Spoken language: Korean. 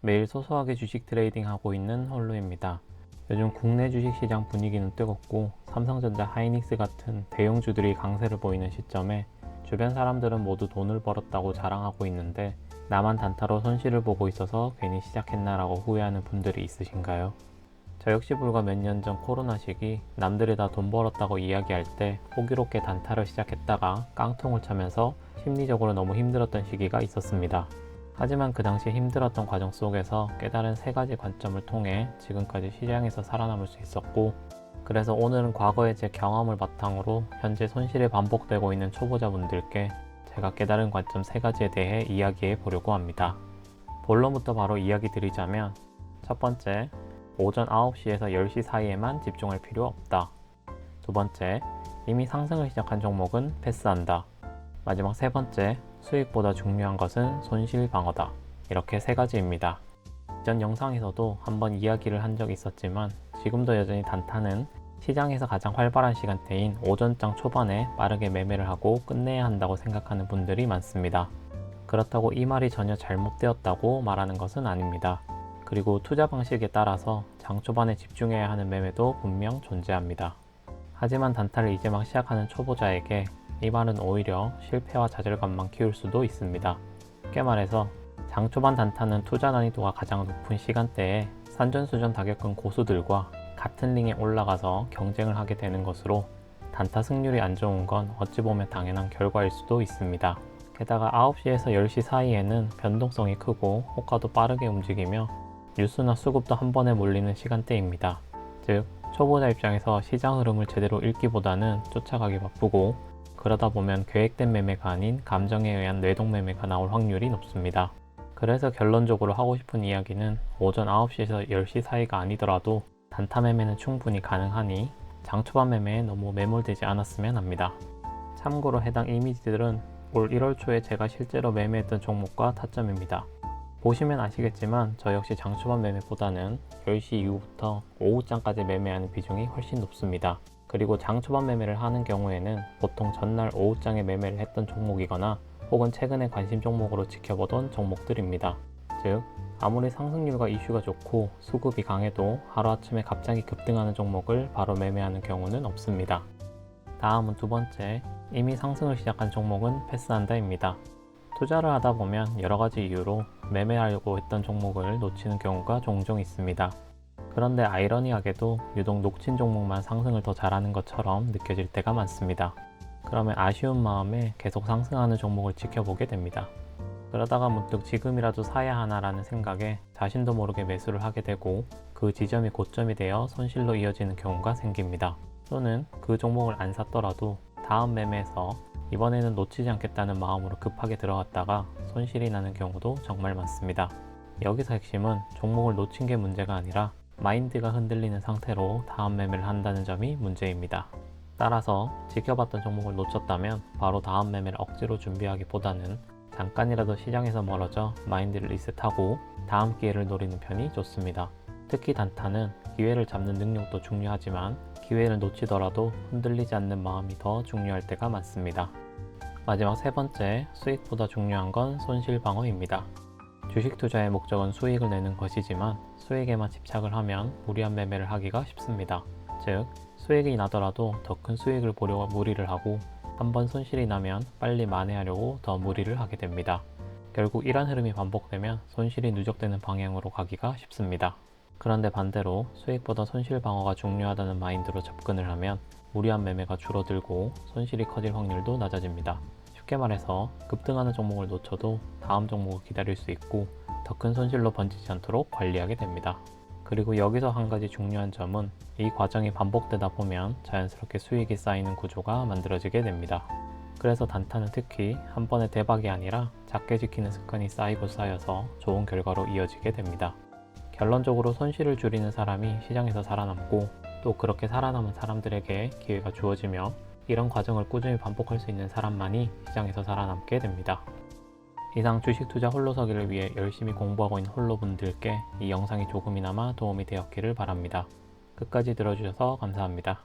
매일 소소하게 주식 트레이딩하고 있는 홀로입니다. 요즘 국내 주식시장 분위기는 뜨겁고 삼성전자, 하이닉스 같은 대형주들이 강세를 보이는 시점에 주변 사람들은 모두 돈을 벌었다고 자랑하고 있는데 나만 단타로 손실을 보고 있어서 괜히 시작했나라고 후회하는 분들이 있으신가요? 저 역시 불과 몇 년 전 코로나 시기 남들이 다 돈 벌었다고 이야기할 때 호기롭게 단타를 시작했다가 깡통을 차면서 심리적으로 너무 힘들었던 시기가 있었습니다. 하지만 그 당시 힘들었던 과정 속에서 깨달은 세 가지 관점을 통해 지금까지 시장에서 살아남을 수 있었고, 그래서 오늘은 과거의 제 경험을 바탕으로 현재 손실이 반복되고 있는 초보자분들께 제가 깨달은 관점 세 가지에 대해 이야기해 보려고 합니다. 본론부터 바로 이야기 드리자면, 첫 번째, 오전 9시에서 10시 사이에만 집중할 필요 없다. 두 번째, 이미 상승을 시작한 종목은 패스한다. 마지막 세 번째, 수익보다 중요한 것은 손실 방어다. 이렇게 세 가지입니다. 이전 영상에서도 한번 이야기를 한 적이 있었지만 지금도 여전히 단타는 시장에서 가장 활발한 시간대인 오전장 초반에 빠르게 매매를 하고 끝내야 한다고 생각하는 분들이 많습니다. 그렇다고 이 말이 전혀 잘못되었다고 말하는 것은 아닙니다. 그리고 투자 방식에 따라서 장 초반에 집중해야 하는 매매도 분명 존재합니다. 하지만 단타를 이제 막 시작하는 초보자에게 이 말은 오히려 실패와 좌절감만 키울 수도 있습니다. 쉽게 말해서 장 초반 단타는 투자 난이도가 가장 높은 시간대에 산전수전 다 겪은 고수들과 같은 링에 올라가서 경쟁을 하게 되는 것으로 단타 승률이 안 좋은 건 어찌 보면 당연한 결과일 수도 있습니다. 게다가 9시에서 10시 사이에는 변동성이 크고 호가도 빠르게 움직이며 뉴스나 수급도 한 번에 몰리는 시간대입니다. 즉, 초보자 입장에서 시장 흐름을 제대로 읽기보다는 쫓아가기 바쁘고, 그러다 보면 계획된 매매가 아닌 감정에 의한 뇌동 매매가 나올 확률이 높습니다. 그래서 결론적으로 하고 싶은 이야기는 오전 9시에서 10시 사이가 아니더라도 단타 매매는 충분히 가능하니 장 초반 매매에 너무 매몰되지 않았으면 합니다. 참고로 해당 이미지들은 올 1월 초에 제가 실제로 매매했던 종목과 타점입니다. 보시면 아시겠지만 저 역시 장 초반 매매보다는 10시 이후부터 오후장까지 매매하는 비중이 훨씬 높습니다. 그리고 장 초반 매매를 하는 경우에는 보통 전날 오후장에 매매를 했던 종목이거나 혹은 최근에 관심 종목으로 지켜보던 종목들입니다. 즉, 아무리 상승률과 이슈가 좋고 수급이 강해도 하루아침에 갑자기 급등하는 종목을 바로 매매하는 경우는 없습니다. 다음은 두 번째, 이미 상승을 시작한 종목은 패스한다입니다. 투자를 하다 보면 여러 가지 이유로 매매하려고 했던 종목을 놓치는 경우가 종종 있습니다. 그런데 아이러니하게도 유독 놓친 종목만 상승을 더 잘하는 것처럼 느껴질 때가 많습니다. 그러면 아쉬운 마음에 계속 상승하는 종목을 지켜보게 됩니다. 그러다가 문득 지금이라도 사야 하나라는 생각에 자신도 모르게 매수를 하게 되고 그 지점이 고점이 되어 손실로 이어지는 경우가 생깁니다. 또는 그 종목을 안 샀더라도 다음 매매에서 이번에는 놓치지 않겠다는 마음으로 급하게 들어갔다가 손실이 나는 경우도 정말 많습니다. 여기서 핵심은 종목을 놓친 게 문제가 아니라 마인드가 흔들리는 상태로 다음 매매를 한다는 점이 문제입니다. 따라서 지켜봤던 종목을 놓쳤다면 바로 다음 매매를 억지로 준비하기보다는 잠깐이라도 시장에서 멀어져 마인드를 리셋하고 다음 기회를 노리는 편이 좋습니다. 특히 단타는 기회를 잡는 능력도 중요하지만 기회를 놓치더라도 흔들리지 않는 마음이 더 중요할 때가 많습니다. 마지막 세 번째, 수익보다 중요한 건 손실 방어입니다. 주식 투자의 목적은 수익을 내는 것이지만 수익에만 집착을 하면 무리한 매매를 하기가 쉽습니다. 즉, 수익이 나더라도 더 큰 수익을 보려고 무리를 하고 한번 손실이 나면 빨리 만회하려고 더 무리를 하게 됩니다. 결국 이런 흐름이 반복되면 손실이 누적되는 방향으로 가기가 쉽습니다. 그런데 반대로 수익보다 손실 방어가 중요하다는 마인드로 접근을 하면 무리한 매매가 줄어들고 손실이 커질 확률도 낮아집니다. 쉽게 말해서 급등하는 종목을 놓쳐도 다음 종목을 기다릴 수 있고 더 큰 손실로 번지지 않도록 관리하게 됩니다. 그리고 여기서 한 가지 중요한 점은 이 과정이 반복되다 보면 자연스럽게 수익이 쌓이는 구조가 만들어지게 됩니다. 그래서 단타는 특히 한 번의 대박이 아니라 작게 지키는 습관이 쌓이고 쌓여서 좋은 결과로 이어지게 됩니다. 결론적으로 손실을 줄이는 사람이 시장에서 살아남고 또 그렇게 살아남은 사람들에게 기회가 주어지며 이런 과정을 꾸준히 반복할 수 있는 사람만이 시장에서 살아남게 됩니다. 이상 주식 투자 홀로서기를 위해 열심히 공부하고 있는 홀로분들께 이 영상이 조금이나마 도움이 되었기를 바랍니다. 끝까지 들어주셔서 감사합니다.